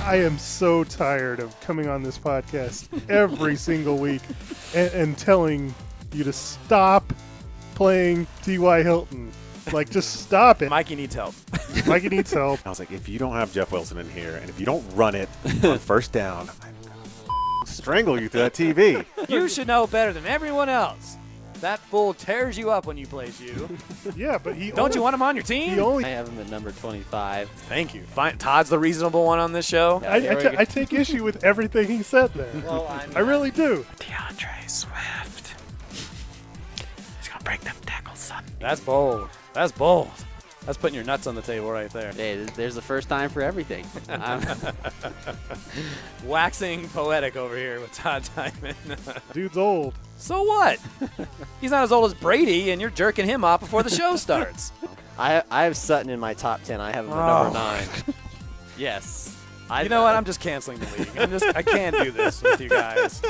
I am so tired of coming on this podcast every single week and telling you to stop playing T.Y. Hilton. Like, just stop it. Mikey needs help. Mikey needs help. I was like, if you don't have Jeff Wilson in here, and if you don't run it on first down, I'm gonna strangle you through that TV. You should know better than everyone else. That fool tears you up when you plays you. Yeah, but he Don't you want him on your team? I have him at number 25. Thank you. Fine. Todd's the reasonable one on this show. I take issue with everything he said there. Well, I really do. DeAndre Swift. He's gonna break them tackles, son. That's bold. That's bold. That's putting your nuts on the table right there. Hey, there's the first time for everything. Waxing poetic over here with Todd Diamond. Dude's old. So what? He's not as old as Brady, and you're jerking him off before the show starts. I have Sutton in my top 10. I have him at number 9. Yes. You know what? I'm just canceling the league. I can't do this with you guys.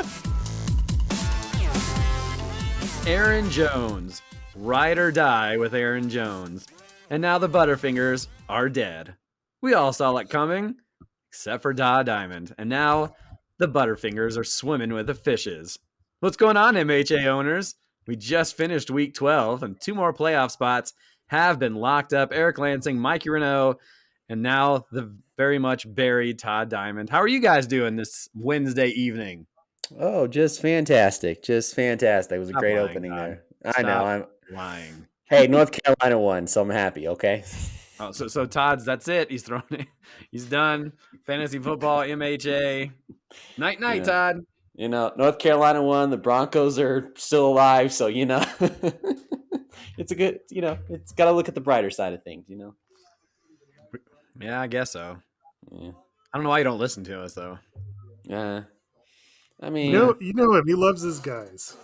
Aaron Jones. Ride or die with Aaron Jones. And now the Butterfingers are dead. We all saw it coming, except for Todd Diamond. And now the Butterfingers are swimming with the fishes. What's going on, MHA owners? We just finished Week 12, and 2 more playoff spots have been locked up. Eric Lansing, Mikey Renault, and now the very much buried Todd Diamond. How are you guys doing this Wednesday evening? Oh, just fantastic. Just fantastic. It was a Stop great lying, opening Todd. there. Stop I know. I'm lying. Hey, North Carolina won, so I'm happy, okay? Oh, so Todd's, that's it. He's thrown it. He's done. Fantasy football, MHA. Night, Yeah. Todd. You know, North Carolina won. The Broncos are still alive, so, it's a good, it's got to look at the brighter side of things, Yeah, I guess so. Yeah. I don't know why you don't listen to us, though. I mean, You know him. He loves his guys.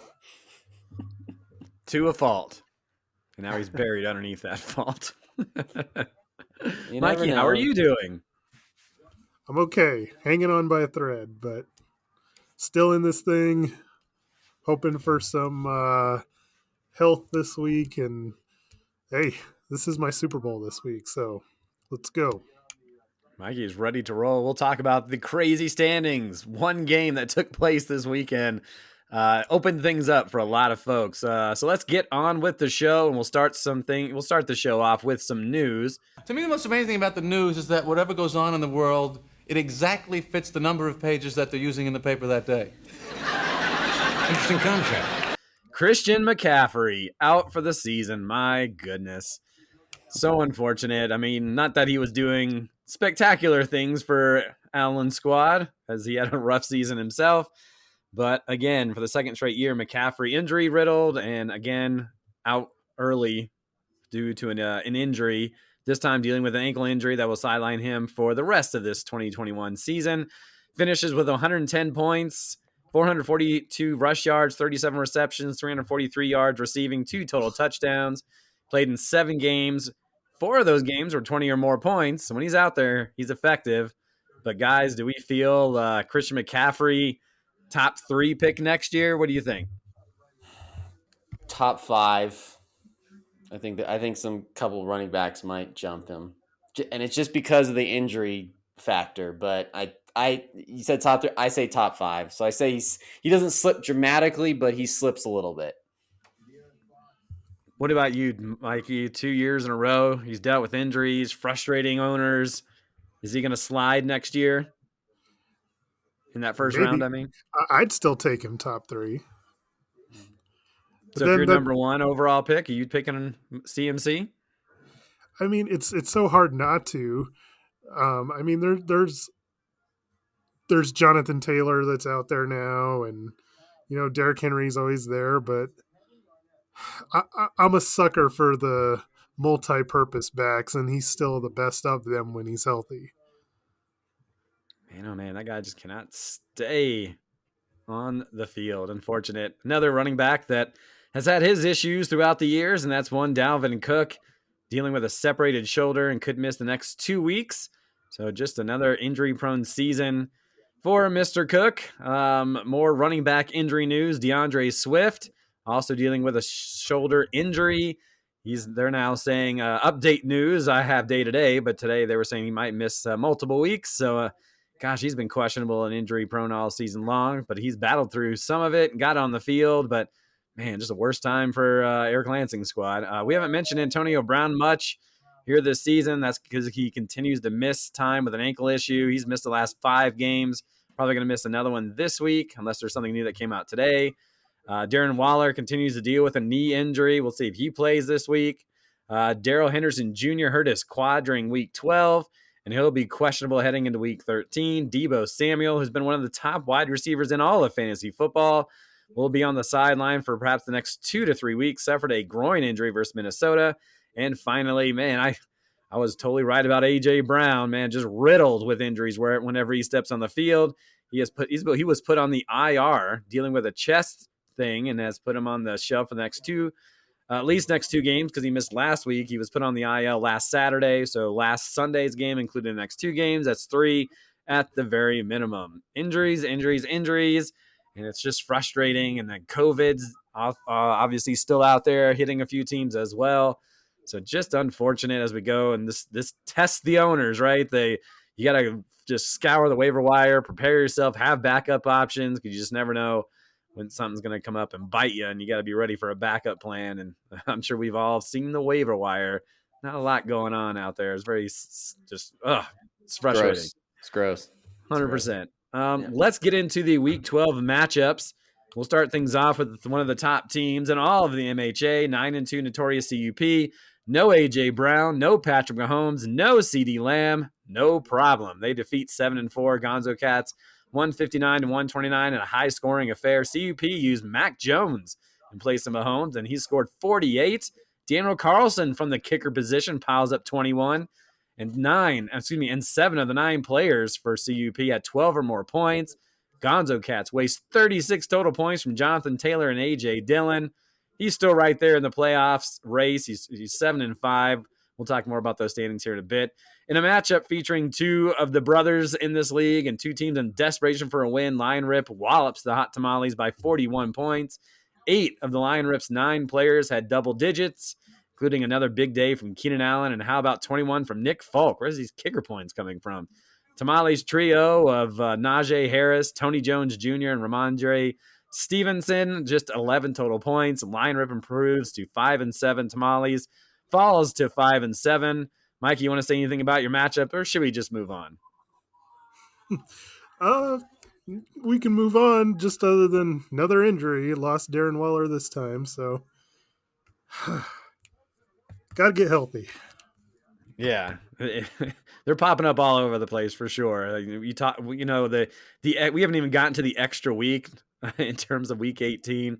To a fault. And now he's buried underneath that fault. you never Mikey, how know. are you doing? I'm okay. Hanging on by a thread, but still in this thing. Hoping for some health this week. And, hey, this is my Super Bowl this week, so let's go. Mikey is ready to roll. We'll talk about the crazy standings. One game that took place this weekend opened things up for a lot of folks. So let's get on with the show, and we'll start the show off with some news. To me, the most amazing thing about the news is that whatever goes on in the world, it exactly fits the number of pages that they're using in the paper that day. Interesting concept. Christian McCaffrey out for the season. My goodness. So unfortunate. I mean, not that he was doing spectacular things for Allen's squad, as he had a rough season himself. But again, for the second straight year, McCaffrey injury riddled and again out early due to an injury, this time dealing with an ankle injury that will sideline him for the rest of this 2021 season. Finishes with 110 points, 442 rush yards, 37 receptions, 343 yards receiving, 2 total touchdowns. Played in 7 games. 4 of those games were 20 or more points. So when he's out there, he's effective. But guys, do we feel Christian McCaffrey top 3 pick next year? What do you think? top 5. I think some couple running backs might jump him, and it's just because of the injury factor. But you said top 3. I say top 5. So I say he doesn't slip dramatically, but he slips a little bit. What about you, Mikey? 2 years in a row, he's dealt with injuries, frustrating owners. Is he going to slide next year? In that first Maybe. round, I mean? I'd still take him top 3. So if you're number 1 overall pick, are you picking CMC? I mean, it's so hard not to. I mean, there's Jonathan Taylor that's out there now, and Derrick Henry's always there, but I'm a sucker for the multi-purpose backs, and he's still the best of them when he's healthy. Man, oh man, that guy just cannot stay on the field. Unfortunate. Another running back that has had his issues throughout the years, and that's one Dalvin Cook, dealing with a separated shoulder and could miss the next 2 weeks. So just another injury-prone season for Mr. Cook. More running back injury news. DeAndre Swift also dealing with a shoulder injury. They're now saying update news. I have day-to-day, but today they were saying he might miss multiple weeks. So gosh, he's been questionable and injury prone all season long, but he's battled through some of it and got on the field. But man, just a worst time for Eric Lansing's squad. We haven't mentioned Antonio Brown much here this season. That's because he continues to miss time with an ankle issue. He's missed the last 5 games. Probably going to miss another one this week, unless there's something new that came out today. Darren Waller continues to deal with a knee injury. We'll see if he plays this week. Darrell Henderson Jr. hurt his quad during week 12, and he'll be questionable heading into week 13. Deebo Samuel, who's been one of the top wide receivers in all of fantasy football, will be on the sideline for perhaps the next 2 to 3 weeks, suffered a groin injury versus Minnesota. And finally, man, I was totally right about A.J. Brown, man, just riddled with injuries whenever he steps on the field. He was put on the IR dealing with a chest thing and has put him on the shelf for the next next 2 games because he missed last week. He was put on the IL last Saturday, so last Sunday's game included the next 2 games. That's 3 at the very minimum. Injuries, and it's just frustrating. And then COVID's obviously still out there hitting a few teams as well. So just unfortunate as we go, and this tests the owners, right? You got to just scour the waiver wire, prepare yourself, have backup options, because you just never know when something's going to come up and bite you, and you got to be ready for a backup plan. And I'm sure we've all seen the waiver wire. Not a lot going on out there. It's it's frustrating. It's gross. 100%. Let's get into the Week 12 matchups. We'll start things off with one of the top teams in all of the MHA, 9-2 notorious CUP. No A.J. Brown, no Patrick Mahomes, no C.D. Lamb. No problem. They defeat 7-4 Gonzo Cats, 159-129 in a high-scoring affair. CUP used Mac Jones in place of Mahomes, and he scored 48. Daniel Carlson from the kicker position piles up 21. And 7 of the 9 players for CUP had 12 or more points. Gonzo Cats waste 36 total points from Jonathan Taylor and A.J. Dillon. He's still right there in the playoffs race. He's 7-5. We'll talk more about those standings here in a bit. In a matchup featuring 2 of the brothers in this league and 2 teams in desperation for a win, Lion Rip wallops the Hot Tamales by 41 points. 8 of the Lion Rip's 9 players had double digits, including another big day from Keenan Allen. And how about 21 from Nick Folk? Where's these kicker points coming from? Tamales trio of Najee Harris, Tony Jones Jr., and Ramondre Stevenson, just 11 total points. Lion Rip improves to 5-7. Tamales falls to 5-7. Mikey, you want to say anything about your matchup, or should we just move on? We can move on, just other than another injury. Lost Darren Waller this time, so got to get healthy. Yeah, they're popping up all over the place for sure. We haven't even gotten to the extra week in terms of week 18,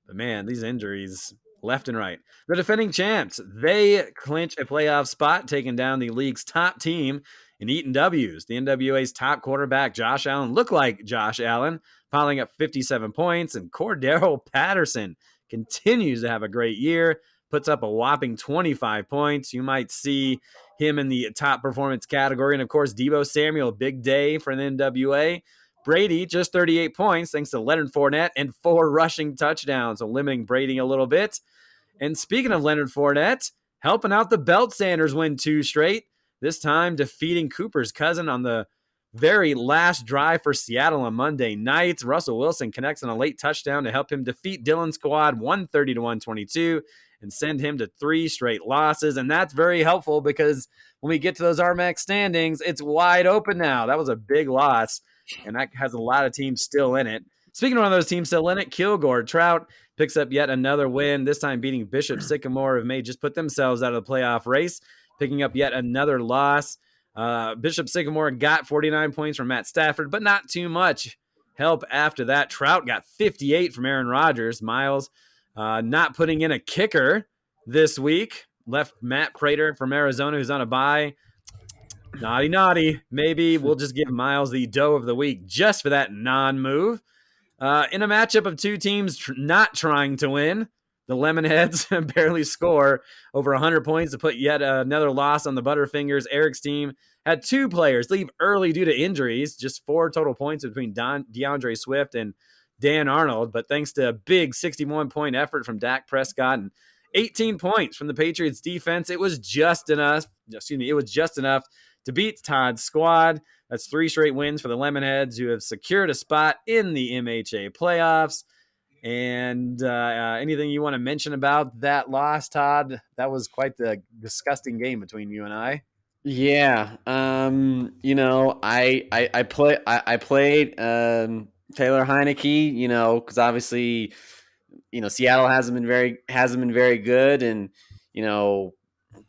but man, these injuries left and right. The defending champs, they clinch a playoff spot, taking down the league's top team in Eaton W's. The NWA's top quarterback, Josh Allen, looked like Josh Allen, piling up 57 points, and Cordero Patterson continues to have a great year, puts up a whopping 25 points. You might see him in the top performance category. And of course, Deebo Samuel, big day for the NWA. Brady, just 38 points, thanks to Leonard Fournette and 4 rushing touchdowns, so limiting Brady a little bit. And speaking of Leonard Fournette, helping out the Belt Sanders win 2 straight, this time defeating Cooper's cousin on the very last drive for Seattle on Monday night. Russell Wilson connects on a late touchdown to help him defeat Dylan's squad 130-122 and send him to 3 straight losses. And that's very helpful because when we get to those RMAX standings, it's wide open now. That was a big loss, and that has a lot of teams still in it. Speaking of one of those teams still in it, Kilgore Trout picks up yet another win, this time beating Bishop Sycamore, who may just put themselves out of the playoff race, picking up yet another loss. Bishop Sycamore got 49 points from Matt Stafford, but not too much help after that. Trout got 58 from Aaron Rodgers. Miles not putting in a kicker this week. Left Matt Prater from Arizona, who's on a bye. Naughty. Maybe we'll just give Miles the dough of the week just for that non-move. In a matchup of 2 teams not trying to win, the Lemonheads barely score over 100 points to put yet another loss on the Butterfingers. Eric's team had 2 players leave early due to injuries, just 4 total points between DeAndre Swift and Dan Arnold. But thanks to a big 61-point effort from Dak Prescott and 18 points from the Patriots defense, it was just enough to beat Todd's squad. That's 3 straight wins for the Lemonheads, who have secured a spot in the MHA playoffs. And anything you want to mention about that loss, Todd? That was quite the disgusting game between you and I. Yeah. I played Taylor Heineke, because obviously, Seattle hasn't been very good, and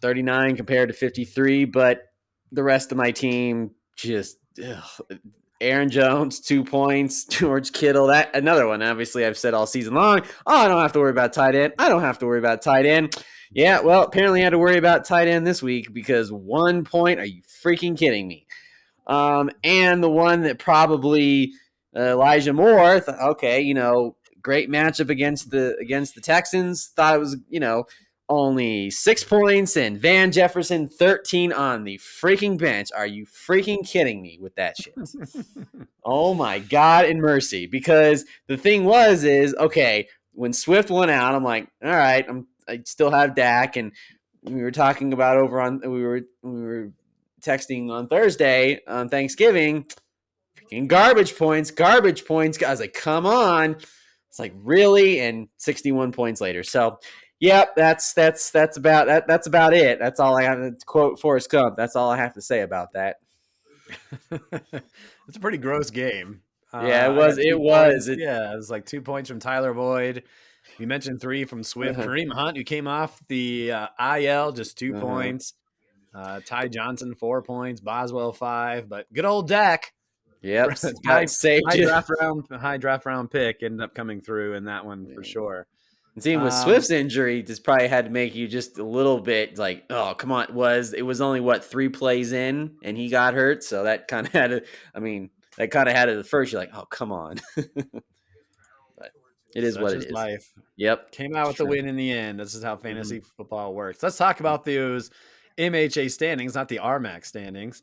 39 compared to 53, but the rest of my team just Aaron Jones, 2 points. George Kittle, that another one. Obviously, I've said all season long, I don't have to worry about tight end. I don't have to worry about tight end. Yeah, well, apparently I had to worry about tight end this week because 1 point. Are you freaking kidding me? And the one that probably Elijah Moore, okay, great matchup against the Texans. Thought it was, only 6 points, and Van Jefferson 13 on the freaking bench. Are you freaking kidding me with that shit? Oh my God in mercy. Because the thing is okay, when Swift went out, I'm like, all right, I still have Dak, and we were talking about we were texting on Thursday on Thanksgiving, freaking garbage points. I was like, come on. It's like, really? And 61 points later. So, yep, that's about that. That's about it. That's all I have to quote Forrest Gump. That's all I have to say about that. It's a pretty gross game. Yeah, it I got was. 2 It points. was. Yeah, it was like 2 points from Tyler Boyd. You mentioned 3 from Swift. Kareem Hunt, who came off the IL, just 2 points. Ty Johnson, 4 points. Boswell, 5. But good old Dak. Yep. high draft round pick ended up coming through in that one for sure. And seeing with Swift's injury, this probably had to make you just a little bit like, oh, come on. It was only 3 plays in and he got hurt. So that kind of had to, that kind of had it at first. You're like, oh, come on. But it is what it is. Life. Yep. Came out with the win in the end. This is how fantasy football works. Let's talk about those MHA standings, not the RMAC standings.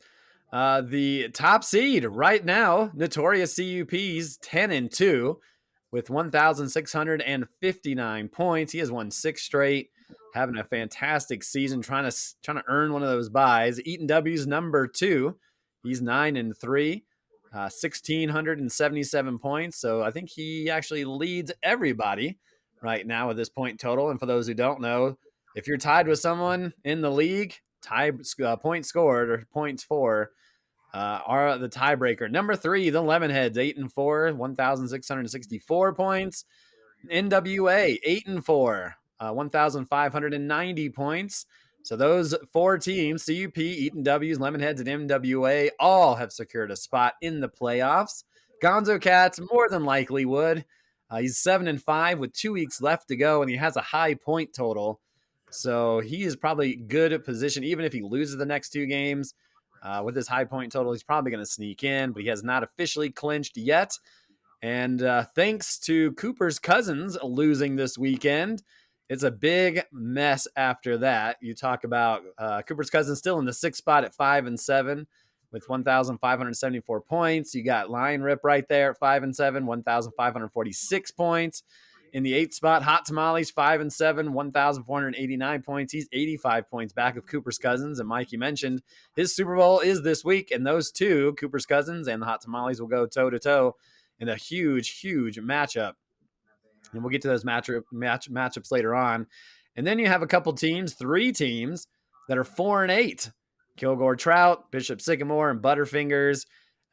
The top seed right now, Notorious CUP's 10-2 with 1,659 points. He has won 6 straight, having a fantastic season, trying to earn one of those buys. Eaton W's number 2. He's 9-3, 1,677 points. So I think he actually leads everybody right now with this point total. And for those who don't know, if you're tied with someone in the league, points scored or points for are the tiebreaker. Number 3, the Lemonheads, 8-4, 1,664 points. NWA, 8-4, 1,590 points. So those 4 teams, CUP, Eaton W's, Lemonheads, and MWA, all have secured a spot in the playoffs. Gonzo Cats more than likely would. He's 7-5 with 2 weeks left to go, and he has a high point total. So he is probably good at position, even if he loses the next 2 games. With his high point total, he's probably going to sneak in, but he has not officially clinched yet. And thanks to Cooper's Cousins losing this weekend, it's a big mess after that. You talk about Cooper's Cousins still in the 6th spot at 5-7 with 1,574 points. You got Lion Rip right there at 5-7, 1,546 points. In the 8th spot, Hot Tamales, 5-7, 1,489 points. He's 85 points back of Cooper's Cousins. And Mike, you mentioned his Super Bowl is this week, and those two, Cooper's Cousins and the Hot Tamales, will go toe-to-toe in a huge, huge matchup. And we'll get to those matchups later on. And then you have a couple teams, 3 teams, that are 4-8. Kilgore Trout, Bishop Sycamore, and Butterfingers.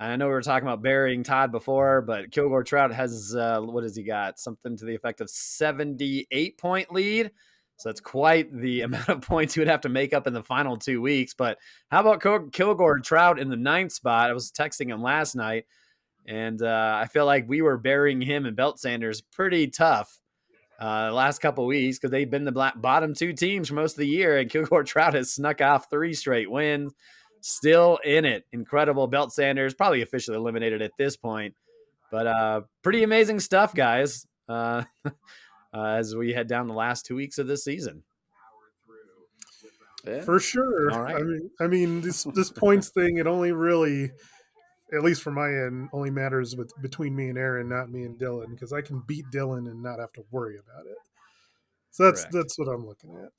I know we were talking about burying Todd before, but Kilgore Trout has, what has he got? Something to the effect of 78-point lead. So that's quite the amount of points he would have to make up in the final 2 weeks. But how about Kilgore Trout in the 9th spot? I was texting him last night, and I feel like we were burying him and Belt Sanders pretty tough the last couple of weeks because they've been the bottom 2 teams for most of the year, and Kilgore Trout has snuck off 3 straight wins. Still in it. Incredible. Belt Sanders probably officially eliminated at this point. But pretty amazing stuff, guys, as we head down the last 2 weeks of this season. Yeah. For sure. All right. I mean, this points thing, it only really, at least from my end, only matters between me and Aaron, not me and Dylan, because I can beat Dylan and not have to worry about it. So that's what I'm looking at.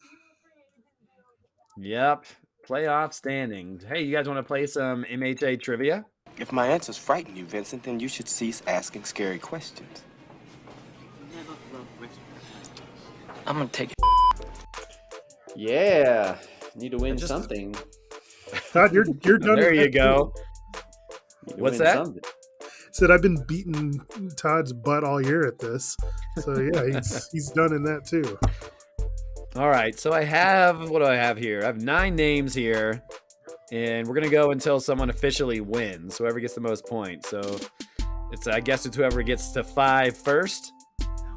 Yep. Playoff standings. Hey, you guys want to play some MHA Trivia? If my answers frighten you, Vincent, then you should cease asking scary questions. I'm gonna take it. Yeah. Need to win Just- something. Todd, you're done. There with you that go. Need to What's win that? something. too. Said I've been beating Todd's butt all year at this. So yeah, he's done in that too. All right, so I have, what do I have here? I have 9 names here, and we're going to go until someone officially wins, whoever gets the most points. So I guess it's whoever gets to 5 first,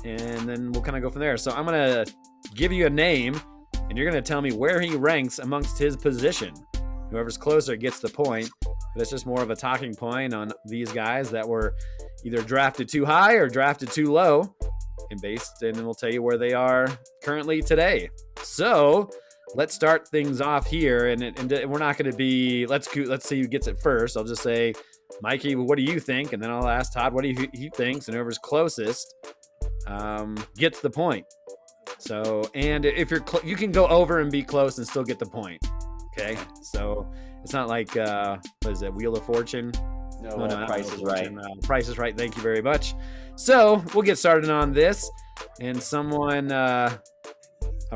and then we'll kind of go from there. So I'm going to give you a name, and you're going to tell me where he ranks amongst his position. Whoever's closer gets the point, but it's just more of a talking point on these guys that were either drafted too high or drafted too low. And then we'll tell you where they are currently today. So let's start things off here, and we're not going to be. Let's see who gets it first. I'll just say, Mikey, what do you think? And then I'll ask Todd what he thinks, and whoever's closest gets the point. So, and if you can go over and be close and still get the point. Okay, so it's not like what is it, Wheel of Fortune? No, not Price Wheel is of Right. Fortune, Price is Right. Thank you very much. So we'll get started on this, and someone, a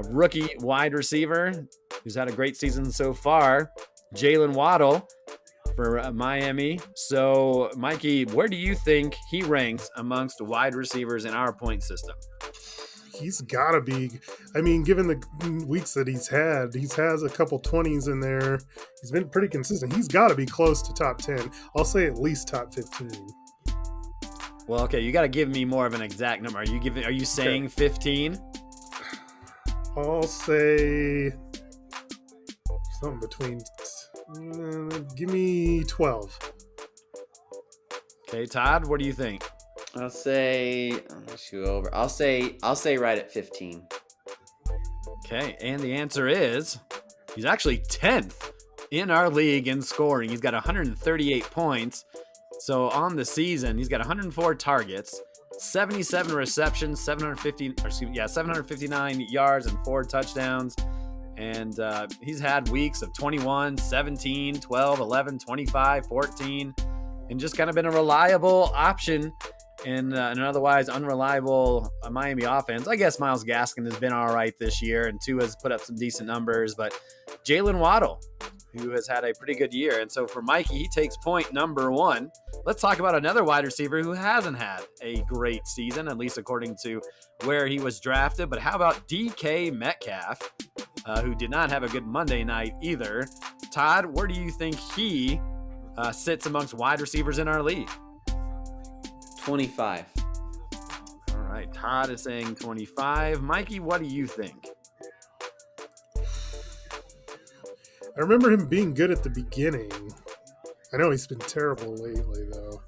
rookie wide receiver who's had a great season so far, Jalen Waddle for Miami. So, Mikey, where do you think he ranks amongst wide receivers in our point system? He's got to be. I mean, given the weeks that he's has a couple 20s in there. He's been pretty consistent. He's got to be close to top 10. I'll say at least top 15. Well, okay, you got to give me more of an exact number. Are you saying 15? I'll say something between. Give me 12. Okay, Todd, what do you think? I'll say let's go over. I'll say right at 15. Okay, and the answer is he's actually 10th in our league in scoring. He's got 138 points. So on the season, he's got 104 targets, 77 receptions, 759 yards and 4 touchdowns. And he's had weeks of 21, 17, 12, 11, 25, 14, and just kind of been a reliable option in an otherwise unreliable Miami offense. I guess Myles Gaskin has been all right this year, and Tua's put up some decent numbers, but Jalen Waddle, who has had a pretty good year. And so for Mikey, he takes point number 1. Let's talk about another wide receiver who hasn't had a great season, at least according to where he was drafted. But how about DK Metcalf, who did not have a good Monday night either? Todd, where do you think he sits amongst wide receivers in our league? 25. All right, Todd is saying 25. Mikey, what do you think? I remember him being good at the beginning. I know he's been terrible lately, though.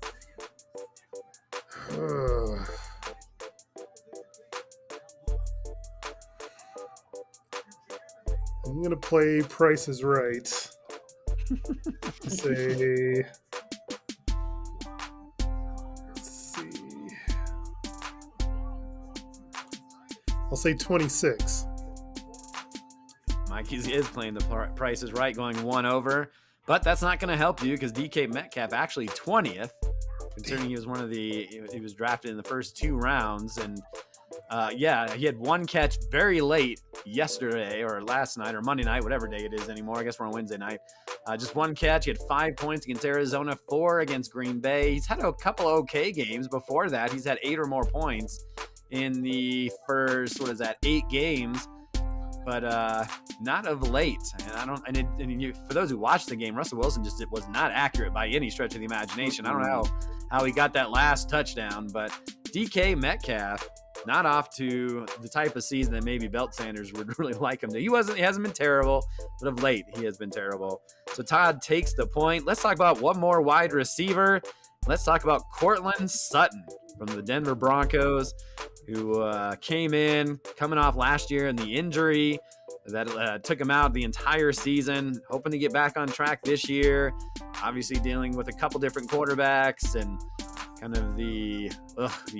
I'm going to play Price is Right. Say... Let's see. I'll say 26. Mikey is playing the Price is Right, going 1 over, but that's not going to help you because DK Metcalf actually 20th, considering he was drafted in the first 2 rounds. And he had 1 catch very late yesterday or last night or Monday night, whatever day it is anymore. I guess we're on Wednesday night. Just 1 catch. He had 5 points against Arizona, 4 against Green Bay. He's had a couple okay games before that. He's had 8 or more points in the first, 8 games. But not of late. And for those who watched the game, Russell Wilson just was not accurate by any stretch of the imagination. I don't know how he got that last touchdown, but DK Metcalf not off to the type of season that maybe Belt Sanders would really like him to. He hasn't been terrible, but of late he has been terrible. So Todd takes the point. Let's talk about one more wide receiver. Let's talk about Courtland Sutton from the Denver Broncos, who came in coming off last year and the injury that took him out the entire season, hoping to get back on track this year, obviously dealing with a couple different quarterbacks and kind of the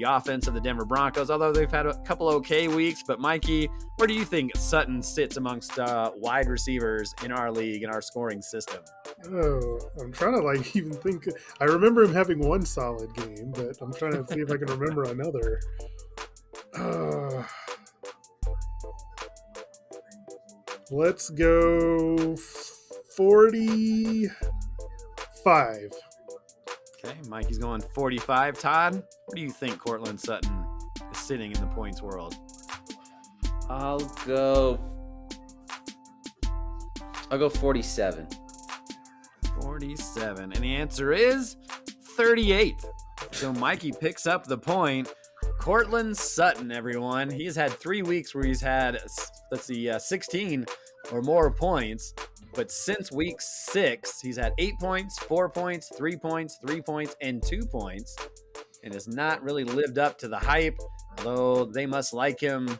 offense of the Denver Broncos, although they've had a couple okay weeks. But Mikey, where do you think Sutton sits amongst wide receivers in our league, in our scoring system? Oh, I'm trying to like even think. I remember him having one solid game, but I'm trying to see if I can remember another. Let's go 45. Okay, Mikey's going 45. Todd, where do you think Cortland Sutton is sitting in the points world? I'll go 47. 47. And the answer is 38. So Mikey picks up the point. Cortland Sutton, everyone. He's had 3 weeks where he's had, 16 or more points. But since week 6, he's had 8 points, 4 points, 3 points, 3 points, and 2 points. And has not really lived up to the hype, although they must like him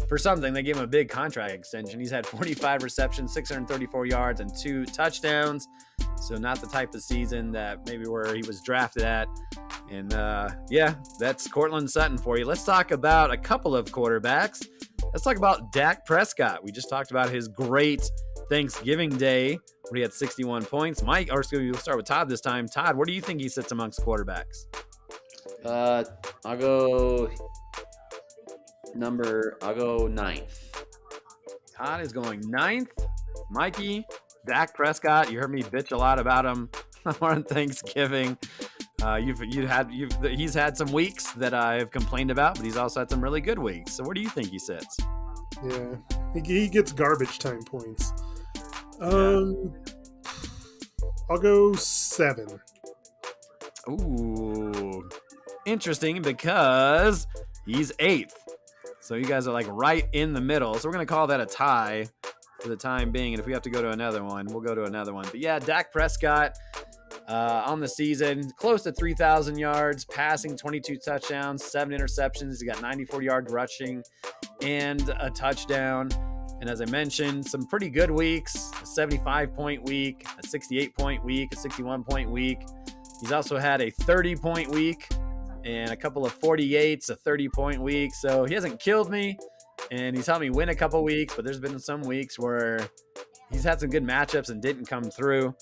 for something. They gave him a big contract extension. He's had 45 receptions, 634 yards, and 2 touchdowns. So not the type of season that maybe where he was drafted at. And yeah, that's Cortland Sutton for you. Let's talk about a couple of quarterbacks. Let's talk about Dak Prescott. We just talked about his great Thanksgiving Day where he had 61 points. We'll start with Todd this time. Todd, where do you think he sits amongst quarterbacks? I'll go 9th. Todd is going 9th. Mikey, Dak Prescott. You heard me bitch a lot about him on Thanksgiving. He's had some weeks that I've complained about, but he's also had some really good weeks. So where do you think he sits? Yeah, he gets garbage time points. I'll go 7. Ooh, interesting because he's 8th. So you guys are like right in the middle. So we're going to call that a tie for the time being. And if we have to go to another one, we'll go to another one. But yeah, Dak Prescott on the season, close to 3,000 yards, passing, 22 touchdowns, 7 interceptions. He's got 94-yard rushing and a touchdown. And as I mentioned, some pretty good weeks, a 75-point week, a 68-point week, a 61-point week. He's also had a 30-point week and a couple of 48s, a 30-point week. So he hasn't killed me, and he's helped me win a couple weeks, but there's been some weeks where he's had some good matchups and didn't come through.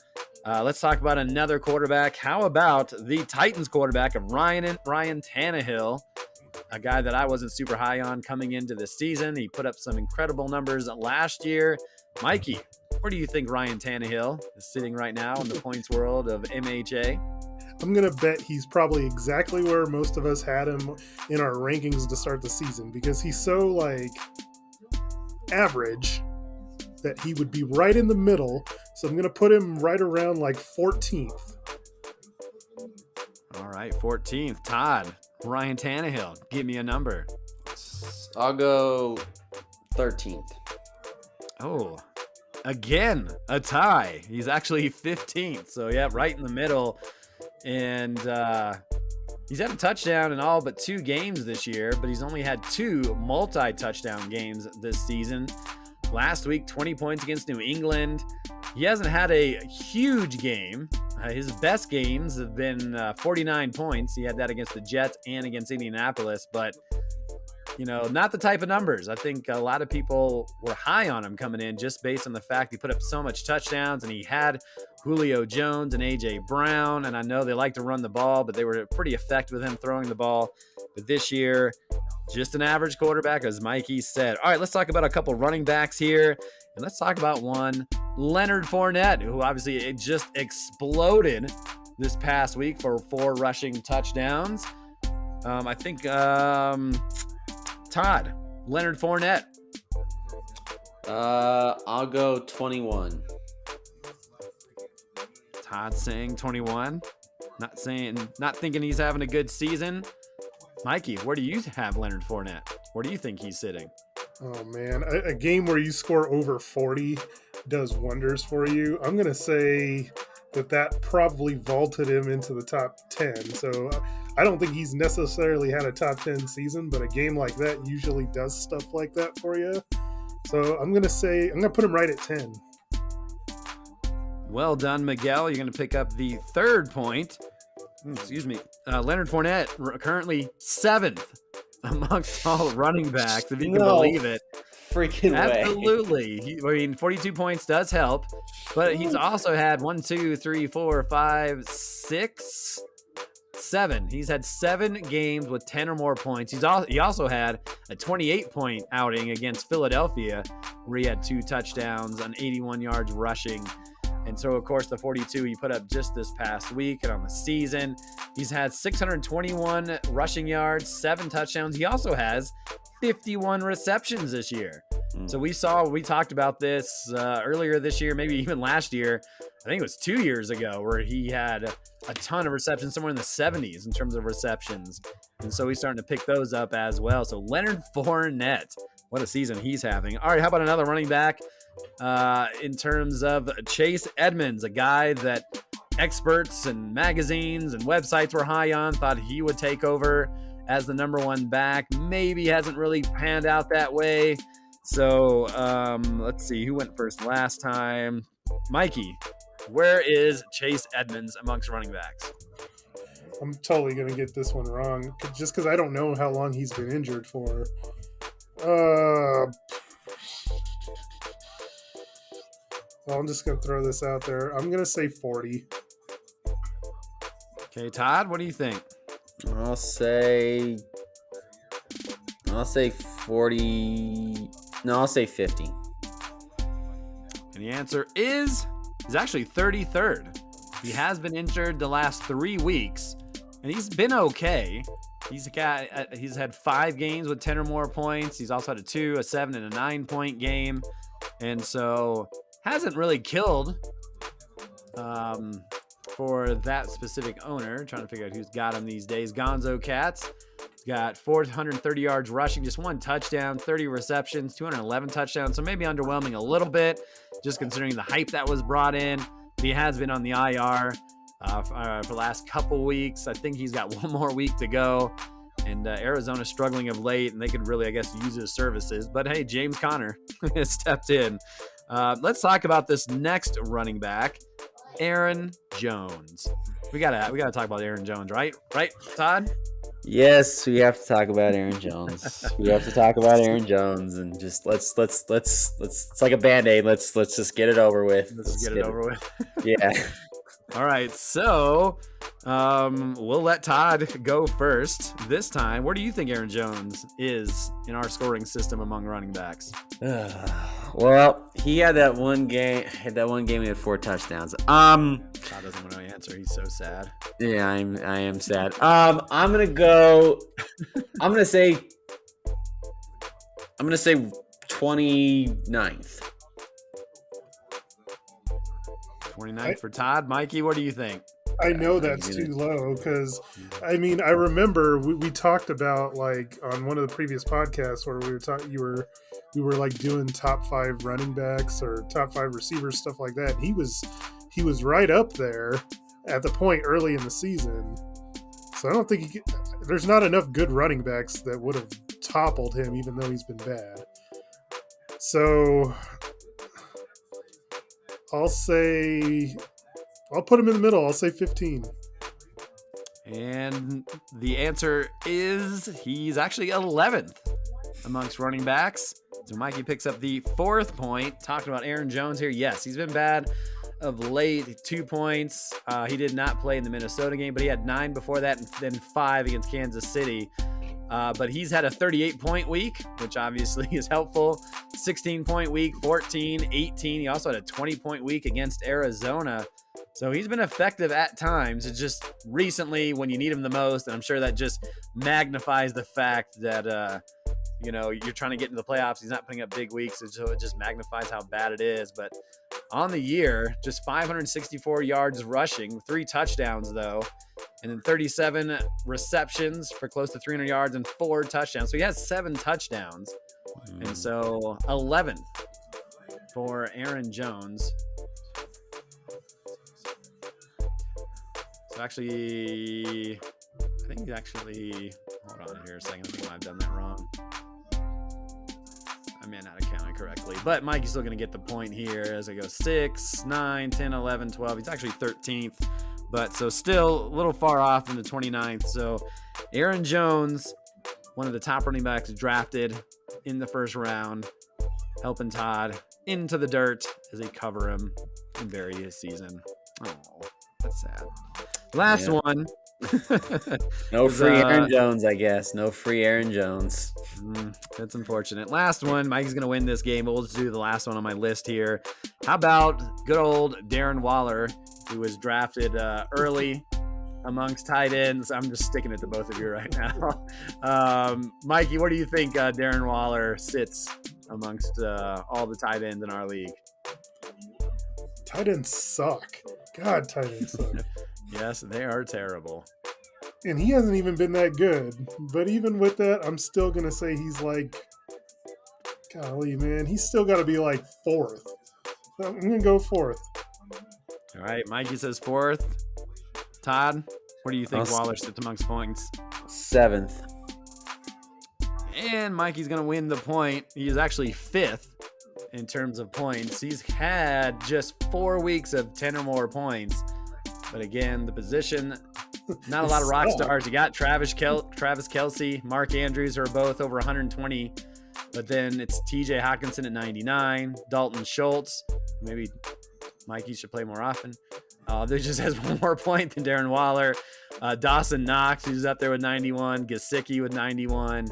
Let's talk about another quarterback. How about the Titans quarterback of Ryan Tannehill, a guy that I wasn't super high on coming into this season. He put up some incredible numbers last year. Mikey, where do you think Ryan Tannehill is sitting right now in the points world of MHA? I'm going to bet he's probably exactly where most of us had him in our rankings to start the season because he's so like average that he would be right in the middle. So I'm going to put him right around like 14th. All right, 14th. Todd, Ryan Tannehill, give me a number. I'll go 13th. Oh, again, a tie. He's actually 15th. So yeah, right in the middle. And he's had a touchdown in all but 2 games this year, but he's only had 2 multi-touchdown games this season. Last week, 20 points against New England. He hasn't had a huge game. His best games have been 49 points. He had that against the Jets and against Indianapolis, but not the type of numbers. I think a lot of people were high on him coming in just based on the fact he put up so much touchdowns, and he had Julio Jones and A.J. Brown, and I know they like to run the ball, but they were pretty effective with him throwing the ball. But this year, just an average quarterback, as Mikey said. All right, let's talk about a couple running backs here, and let's talk about one, Leonard Fournette, who obviously just exploded this past week for 4 rushing touchdowns. I think Todd, Leonard Fournette. I'll go 21. Todd saying 21. Not thinking he's having a good season. Mikey, where do you have Leonard Fournette? Where do you think he's sitting? Oh man, a game where you score over 40 does wonders for you. I'm going to say that probably vaulted him into the top 10. So I don't think he's necessarily had a top 10 season, but a game like that usually does stuff like that for you. So I'm going to put him right at 10. Well done, Miguel. You're going to pick up the 3rd point. excuse me, Leonard Fournette currently 7th amongst all running backs, if you can believe it. Freaking way. Absolutely. 42 points does help, but he's also had 1, 2, 3, 4, 5, 6, 7. He's had 7 games with 10 or more points. He also had a 28-point outing against Philadelphia, where he had 2 touchdowns on 81 yards rushing. And so, of course, the 42 he put up just this past week and on the season. He's had 621 rushing yards, 7 touchdowns. He also has 51 receptions this year. So we talked about this earlier this year, maybe even last year. I think it was 2 years ago, where he had a ton of receptions, somewhere in the 70s in terms of receptions. And so he's starting to pick those up as well. So Leonard Fournette, what a season he's having. All right, how about another running back in terms of Chase Edmonds, a guy that experts and magazines and websites were high on, thought he would take over as the number 1 back. Maybe hasn't really panned out that way. So let's see who went first last time. Mikey, where is Chase Edmonds amongst running backs? I'm totally going to get this one wrong just because I don't know how long he's been injured for. I'm just going to throw this out there. I'm going to say 40. Okay, Todd, what do you think? I'll say 40. No, I'll say 50. And the answer is he's actually 33rd. He has been injured the last 3 weeks, and he's been okay. He's had 5 games with 10 or more points. He's also had a 2, a 7, and a 9-point game, and so hasn't really killed for that specific owner. Trying to figure out who's got him these days. Gonzo Cats. He's got 430 yards rushing, just 1 touchdown, 30 receptions, 211 touchdowns. So maybe underwhelming a little bit, just considering the hype that was brought in. But he has been on the IR for the last couple weeks. I think he's got 1 more week to go. And Arizona's struggling of late, and they could really, I guess, use his services. But hey, James Conner has stepped in. Let's talk about this next running back, Aaron Jones. We gotta talk about Aaron Jones, right? Right, Todd? Yes, we have to talk about Aaron Jones. We have to talk about Aaron Jones, and just let's it's like a Band-Aid. Let's just get it over with. Let's get it over with. Yeah. All right, so we'll let Todd go first this time. Where do you think Aaron Jones is in our scoring system among running backs? Well, he had that one game. He had 4 touchdowns. Todd doesn't want to answer. He's so sad. Yeah, I am sad. I'm gonna go. I'm gonna say 29th. 29th for Todd. Mikey, what do you think? I know that's too low because, I mean, I remember we talked about, like, on one of the previous podcasts where we were talking, we were like doing top 5 running backs or top 5 receivers, stuff like that. He was right up there at the point early in the season. So I don't think there's not enough good running backs that would have toppled him, even though he's been bad. So I'll put him in the middle. I'll say 15. And the answer is he's actually 11th amongst running backs. So Mikey picks up the 4th point. Talking about Aaron Jones here. Yes, he's been bad of late. 2 points. He did not play in the Minnesota game, but he had 9 before that and then 5 against Kansas City. But he's had a 38-point week, which obviously is helpful. 16-point week, 14, 18. He also had a 20-point week against Arizona. So he's been effective at times. It's just recently when you need him the most, and I'm sure that just magnifies the fact that, you're trying to get into the playoffs. He's not putting up big weeks, so it just magnifies how bad it is. But on the year, just 564 yards rushing, 3 touchdowns, though, and then 37 receptions for close to 300 yards and 4 touchdowns. So he has 7 touchdowns. And so 11th for Aaron Jones. So actually, hold on here a second. I think I've done that wrong. I may not have counted correctly, but Mikey's still going to get the point here as I go 6, 9, 10, 11, 12. He's actually 13th but so still a little far off in the 29th. So Aaron Jones, one of the top running backs drafted in the first round, helping Todd into the dirt as they cover him and bury his season. Oh, that's sad. Last one. No free Aaron Jones, I guess. No free Aaron Jones. That's unfortunate. Last one. Mike's going to win this game, but we'll just do the last one on my list here. How about good old Darren Waller, who was drafted early amongst tight ends? I'm just sticking it to both of you right now. Mikey, what do you think Darren Waller sits amongst all the tight ends in our league? Tight ends suck. God, tight ends suck. Yes, they are terrible. And he hasn't even been that good. But even with that, I'm still going to say he's like, golly, man, he's still got to be like fourth. So I'm going to go fourth. All right, Mikey says fourth. Todd, what do you think Waller sits amongst points? 7th. And Mikey's going to win the point. He's actually 5th in terms of points. He's had just 4 weeks of 10 or more points. But again, the position, not a lot of rock stars. You got Travis Kelce, Mark Andrews are both over 120. But then it's TJ Hawkinson at 99, Dalton Schultz. Maybe Mikey should play more often. There just has one more point than Darren Waller. Dawson Knox, who's up there with 91. Gesicki with 91.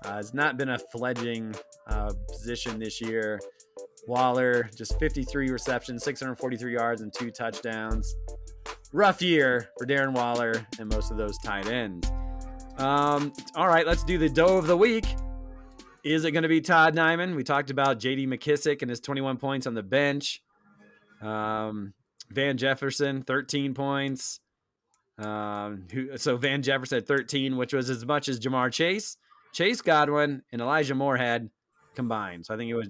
Has not been a fledgling position this year. Waller, just 53 receptions, 643 yards, and 2 touchdowns. Rough year for Darren Waller and most of those tight ends. All right, let's do the dough of the week. Is it going to be Todd Nyman? We talked about J.D. McKissick and his 21 points on the bench. Van Jefferson, 13 points. So Van Jefferson had 13, which was as much as Jamar Chase, Chase Godwin, and Elijah Moore had combined. So I think it was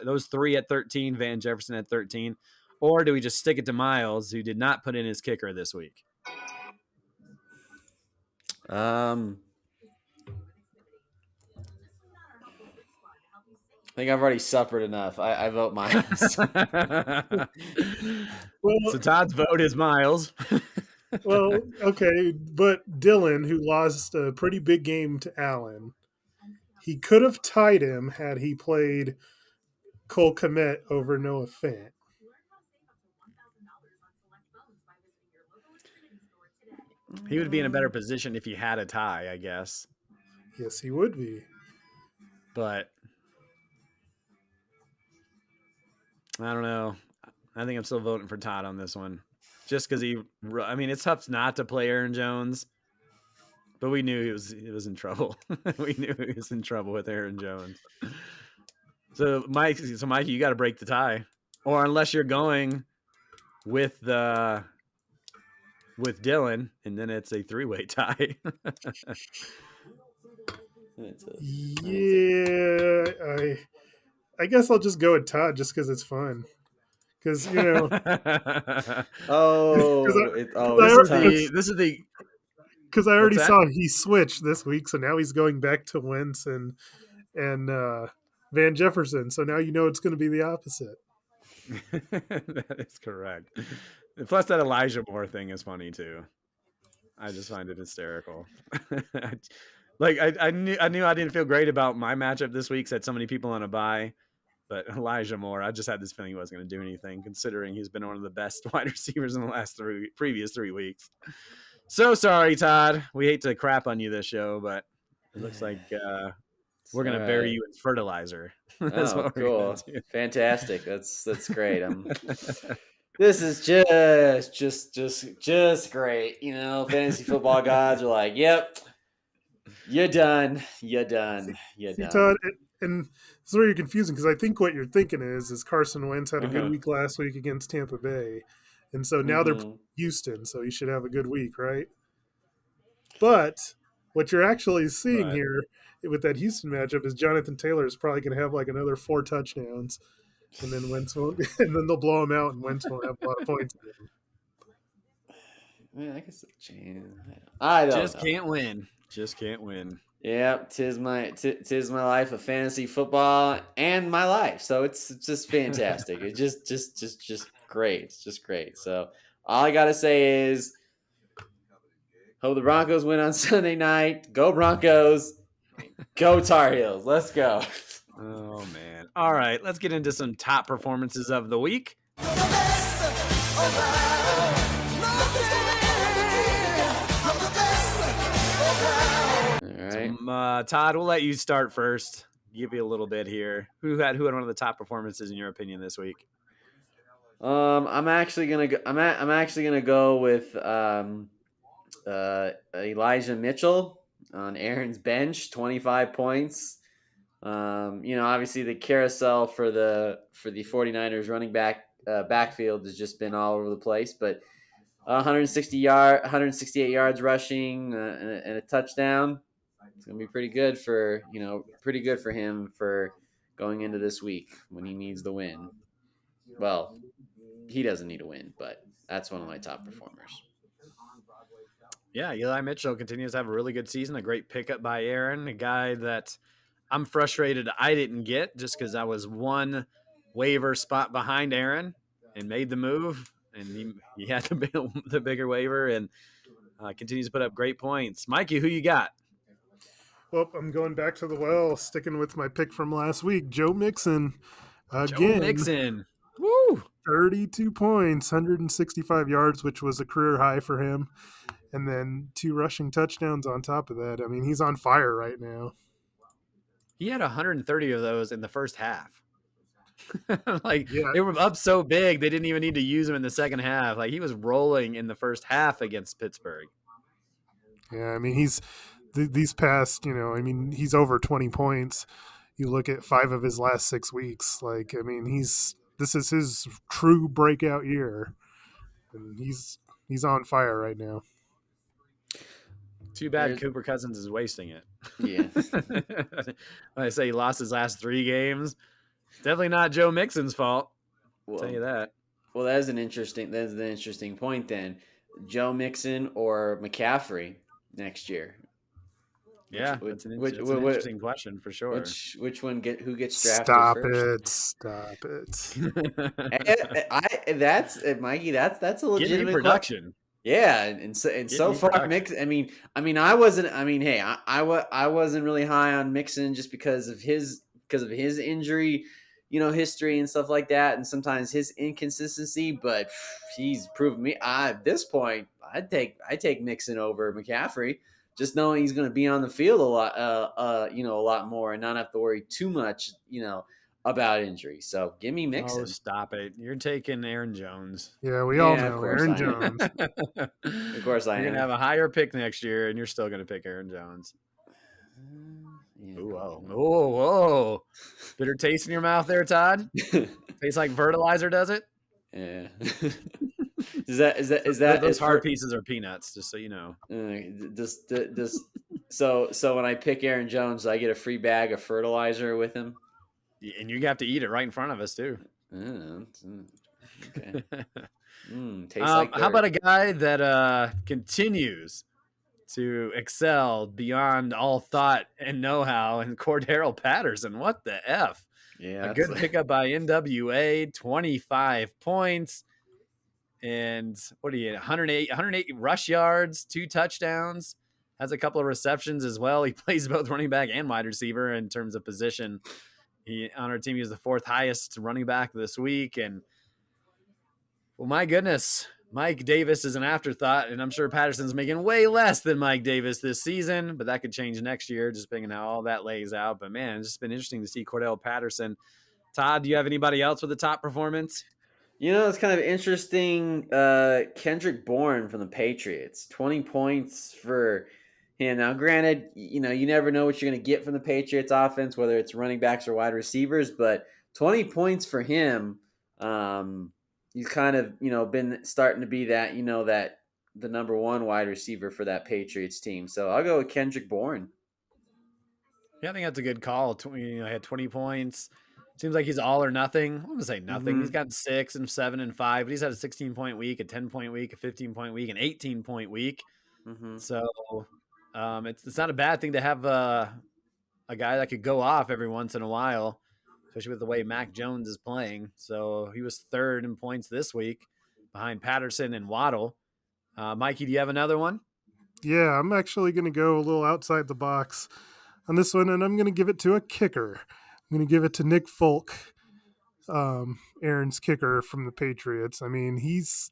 those 3 at 13, Van Jefferson at 13. Or do we just stick it to Miles, who did not put in his kicker this week? I think I've already suffered enough. I vote Miles. So Todd's vote is Miles. Well, okay, but Dylan, who lost a pretty big game to Allen, he could have tied him had he played Cole Kmet over Noah Fant. He would be in a better position if he had a tie, I guess. Yes, he would be. But I don't know. I think I'm still voting for Todd on this one. Just because it's tough not to play Aaron Jones. But we knew he was in trouble. We knew he was in trouble with Aaron Jones. So Mikey, you got to break the tie. Or unless you're going with Dylan, and then it's a 3-way tie. Yeah, I guess I'll just go with Todd just because it's fun. Because this is the because I already saw he switched this week, so now he's going back to Wentz and Van Jefferson. So now you know it's going to be the opposite. That is correct. Plus, that Elijah Moore thing is funny too. I just find it hysterical. I knew I didn't feel great about my matchup this week. 'Cause I had so many people on a bye, but Elijah Moore, I just had this feeling he wasn't going to do anything, considering he's been one of the best wide receivers in the last previous 3 weeks. So sorry, Todd. We hate to crap on you this show, but it looks like we're going to bury you in fertilizer. That's what we're cool. Fantastic. That's great. This is just great. Fantasy football gods are like, yep, you're done. You're done. You're done. Todd, and it's very confusing because I think what you're thinking is Carson Wentz had a good week last week against Tampa Bay. And so now they're Houston, so he should have a good week, right? But what you're actually seeing here with that Houston matchup is Jonathan Taylor is probably going to have like another 4 touchdowns, and then Wentz won't, and then they'll blow him out, and Wentz won't have a lot of points again. Man, I guess I don't just know. Can't win. Just can't win. Yeah, tis my life of fantasy football and my life. So it's just fantastic. It's just great. It's just great. So All I gotta say is, hope the Broncos win on Sunday night. Go Broncos. Go Tar Heels. Let's go. Oh, man. All right, let's get into some top performances of the week. All right. Todd, we'll let you start first. Give you a little bit here. Who had one of the top performances in your opinion this week? I'm actually gonna go. I'm actually gonna go with Elijah Mitchell on Aaron's bench, 25 points. Obviously the carousel for the 49ers running back backfield has just been all over the place, but 168 yards rushing and a touchdown. It's gonna be pretty good for him for going into this week when he needs the win. Well, he doesn't need a win, but that's one of my top performers. Yeah, Eli Mitchell continues to have a really good season. A great pickup by Aaron, a guy that I'm frustrated I didn't get just because I was one waiver spot behind Aaron and made the move, and he had the bigger waiver and continues to put up great points. Mikey, who you got? Well, I'm going back to the well, sticking with my pick from last week, Joe Mixon. Joe Again, Mixon. Woo! 32 points, 165 yards, which was a career high for him. And then 2 rushing touchdowns on top of that. I mean, he's on fire right now. He had 130 of those in the first half. Yeah. They were up so big, they didn't even need to use him in the second half. Like, he was rolling in the first half against Pittsburgh. Yeah, I mean, these past, he's over 20 points. You look at 5 of his last 6 weeks. Like, I mean, this is his true breakout year. And he's on fire right now. Too bad Cooper Cousins is wasting it. Yeah. When I say he lost his last 3 games, definitely not Joe Mixon's fault. I'll tell you that. Well, that's an interesting point then. Joe Mixon or McCaffrey next year? Yeah, that's an interesting question for sure. Which one who gets drafted first? Stop it. That's Mikey. That's a legitimate production. Question. Yeah, and so far, Mixon. I wasn't. Hey, I wasn't really high on Mixon just because of his injury, history and stuff like that, and sometimes his inconsistency. But he's proven me. At this point, I take Mixon over McCaffrey, just knowing he's going to be on the field a lot, a lot more, and not have to worry too much, about injury. So give me Mixon. Oh, stop it! You're taking Aaron Jones. Yeah, we all know Aaron Jones. Of course, I am. You're gonna have a higher pick next year, and you're still gonna pick Aaron Jones. Yeah, whoa! Bitter taste in your mouth there, Todd. Tastes like fertilizer, does it? Yeah. Is that those hard pieces are peanuts? Just so you know. So when I pick Aaron Jones, I get a free bag of fertilizer with him. And you have to eat it right in front of us too. Okay. Tastes like dirt. How about a guy that continues to excel beyond all thought and know-how, and Cordero Patterson? What the F? Yeah, a good pickup by NWA, 25 points. And what do you get? 108 rush yards, 2 touchdowns, has a couple of receptions as well. He plays both running back and wide receiver in terms of position. On our team, he was the 4th highest running back this week. And, well, my goodness, Mike Davis is an afterthought, and I'm sure Patterson's making way less than Mike Davis this season, but that could change next year, just being how all that lays out. But, man, it's just been interesting to see Cordell Patterson. Todd, do you have anybody else with a top performance? It's kind of interesting. Kendrick Bourne from the Patriots, 20 points for him. Now, granted, you never know what you're going to get from the Patriots offense, whether it's running backs or wide receivers, but 20 points for him. He's kind of, been starting to be that, that the number 1 wide receiver for that Patriots team. So I'll go with Kendrick Bourne. Yeah, I think that's a good call. He had 20 points. Seems like he's all or nothing. I'm going to say nothing. Mm-hmm. He's got 6 and 7 and 5, but he's had a 16-point week, a 10-point week, a 15-point week, an 18-point week. Mm-hmm. So it's not a bad thing to have a guy that could go off every once in a while, especially with the way Mac Jones is playing. So he was 3rd in points this week. behind Patterson and Waddle. Mikey, do you have another one? Yeah, I'm actually going to go a little outside the box on this one, and I'm going to give it to a kicker. I'm going to give it to Nick Folk, Aaron's kicker from the Patriots. I mean, he's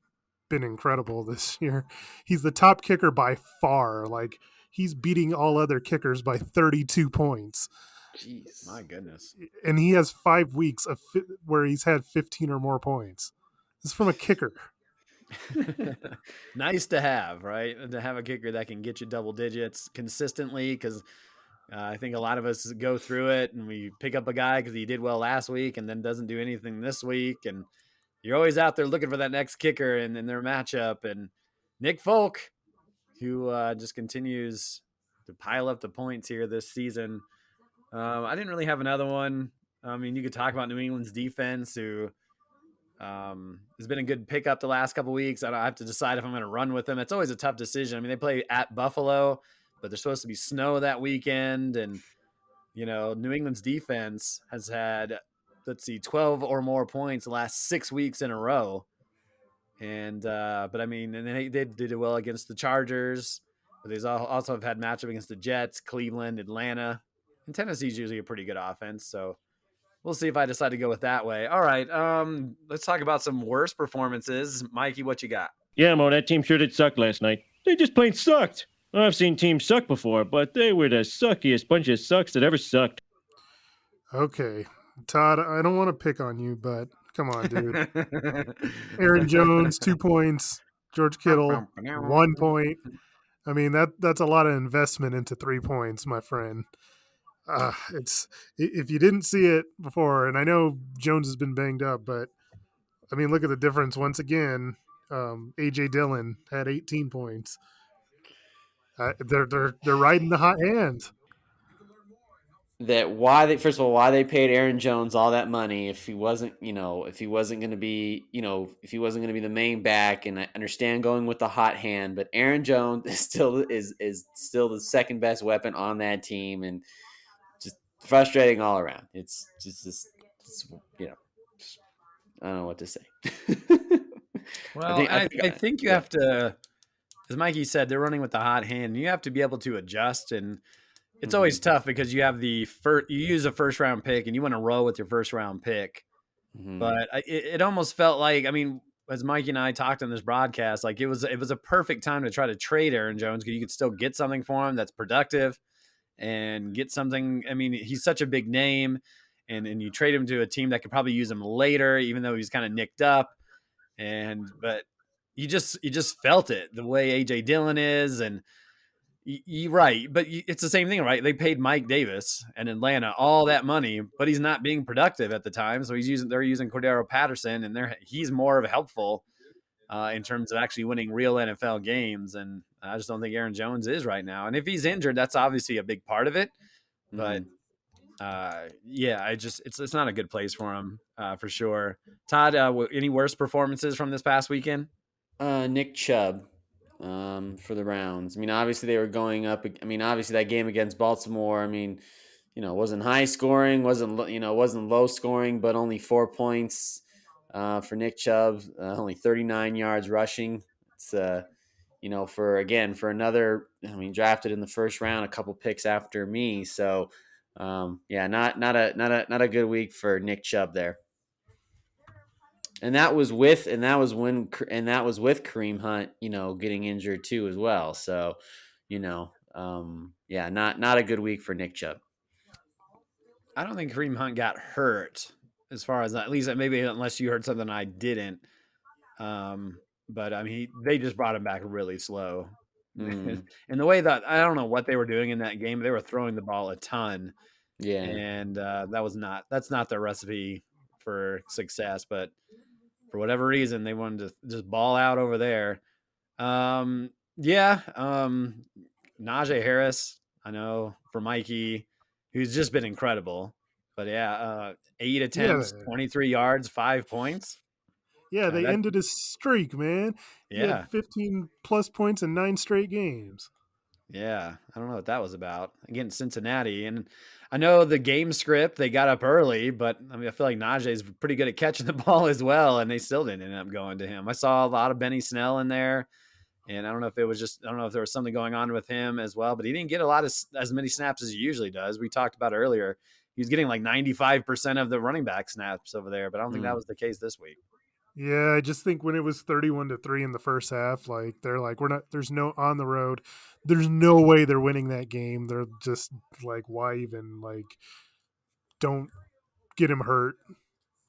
been incredible this year. He's the top kicker by far. Like, he's beating all other kickers by 32 points. Jeez. My goodness. And he has 5 weeks where he's had 15 or more points. This is from a kicker. Nice to have, right? To have a kicker that can get you double digits consistently, because I think a lot of us go through it and we pick up a guy because he did well last week and then doesn't do anything this week. And you're always out there looking for that next kicker in their matchup. And Nick Folk, who just continues to pile up the points here this season. I didn't really have another one. I mean, you could talk about New England's defense, who has been a good pickup the last couple weeks. I have to decide if I'm going to run with them. It's always a tough decision. I mean, they play at Buffalo, but there's supposed to be snow that weekend. And, New England's defense has had, 12 or more points the last 6 weeks in a row. And, but I mean, and they did it well against the Chargers, but they also have had matchup against the Jets, Cleveland, Atlanta, and Tennessee's usually a pretty good offense. So we'll see if I decide to go with that way. All right. Let's talk about some worse performances. Mikey, what you got? Yeah, Mo, that team sure did suck last night. They just plain sucked. I've seen teams suck before, but they were the suckiest bunch of sucks that ever sucked. Okay. Todd, I don't want to pick on you, but come on, dude. Aaron Jones, 2 points. George Kittle, 1 point. I mean, that's a lot of investment into 3 points, my friend. It's if you didn't see it before, and I know Jones has been banged up, but I mean, look at the difference once again. AJ Dillon had 18 points. They're riding the hot hand. First of all, why they paid Aaron Jones all that money if he wasn't going to be, if he wasn't going to be the main back. And I understand going with the hot hand, but Aaron Jones is still the second best weapon on that team, and just frustrating all around. It's I don't know what to say. Well, I think you have to, as Mikey said, they're running with the hot hand. You have to be able to adjust, and it's always tough because you have you use a first round pick and you want to roll with your first round pick. But it almost felt like, I mean, as Mikey and I talked on this broadcast, like it was a perfect time to try to trade Aaron Jones because you could still get something for him that's productive and get something. I mean, he's such a big name, and you trade him to a team that could probably use him later, even though he's kind of nicked up. But you just felt it the way AJ Dillon is, and you're right. But it's the same thing, right? They paid Mike Davis and Atlanta all that money, but he's not being productive at the time. So they're using Cordero Patterson, and he's more of a helpful in terms of actually winning real NFL games. And I just don't think Aaron Jones is right now. And if he's injured, that's obviously a big part of it. But it's not a good place for him for sure. Todd, any worse performances from this past weekend? Nick Chubb for the Browns. I mean, obviously they were going up. I mean, obviously that game against Baltimore, I mean, wasn't high scoring, wasn't low scoring, but only 4 points for Nick Chubb, only 39 yards rushing. It's for another, I mean, drafted in the first round, a couple picks after me. So not a good week for Nick Chubb there. And that was with Kareem Hunt, getting injured too as well. So, not a good week for Nick Chubb. I don't think Kareem Hunt got hurt, as far as at least maybe unless you heard something I didn't. But I mean, they just brought him back really slow. And the way that I don't know what they were doing in that game, they were throwing the ball a ton. Yeah, and that's not their recipe for success. But for whatever reason, they wanted to just ball out over there. Najee Harris, I know, for Mikey, who's just been incredible. But 8 attempts, 23 yards, 5 points. Yeah, they ended his streak, man. He had 15 plus points in 9 straight games. Yeah, I don't know what that was about against Cincinnati. And I know the game script, they got up early, but I mean, I feel like Najee's pretty good at catching the ball as well, and they still didn't end up going to him. I saw a lot of Benny Snell in there, and I don't know if it was just, I don't know if there was something going on with him as well, but he didn't get a lot of as many snaps as he usually does. We talked about earlier. He was getting like 95% of the running back snaps over there, but I don't think that was the case this week. Yeah, I just think when it was 31-3 in the first half, like they're like, we're not, there's no on the road. There's no way they're winning that game. They're just like, why even like don't get him hurt?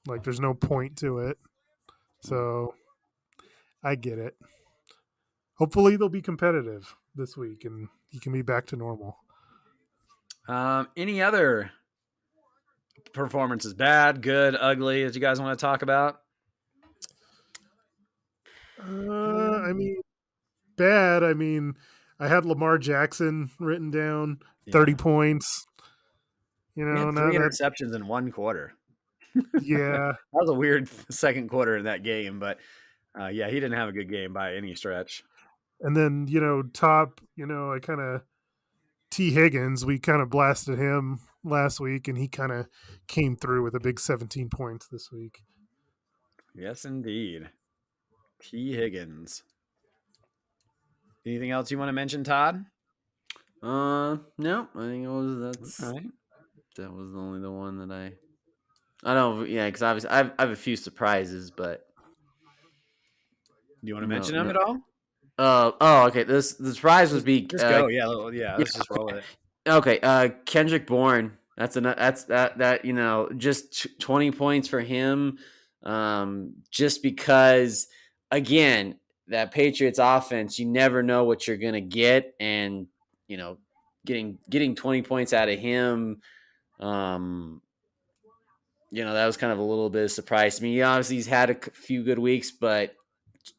Like there's no point to it. So I get it. Hopefully they'll be competitive this week and he can be back to normal. Any other performances, bad, good, ugly, that you guys want to talk about? I mean, bad. I mean, I had Lamar Jackson written down, 30 points. You He know, had 3 interceptions in one quarter. yeah. That was a weird second quarter in that game, but yeah, he didn't have a good game by any stretch. And then, top, I kind of T. Higgins, we kind of blasted him last week, and he kind of came through with a big 17 points this week. Yes, indeed. T. Higgins. Anything else you want to mention, Todd? No, I think that was only the one that I don't, yeah, because obviously I have a few surprises, but Do you want to mention them at all? Okay. The surprise would be Just go, yeah, let's just roll with it. Okay, Kendrick Bourne. That's just 20 points for him. Just because, again, that Patriots offense, you never know what you're gonna get, and getting 20 points out of him, that was kind of a little bit of surprise to me. Obviously, he's had a few good weeks, but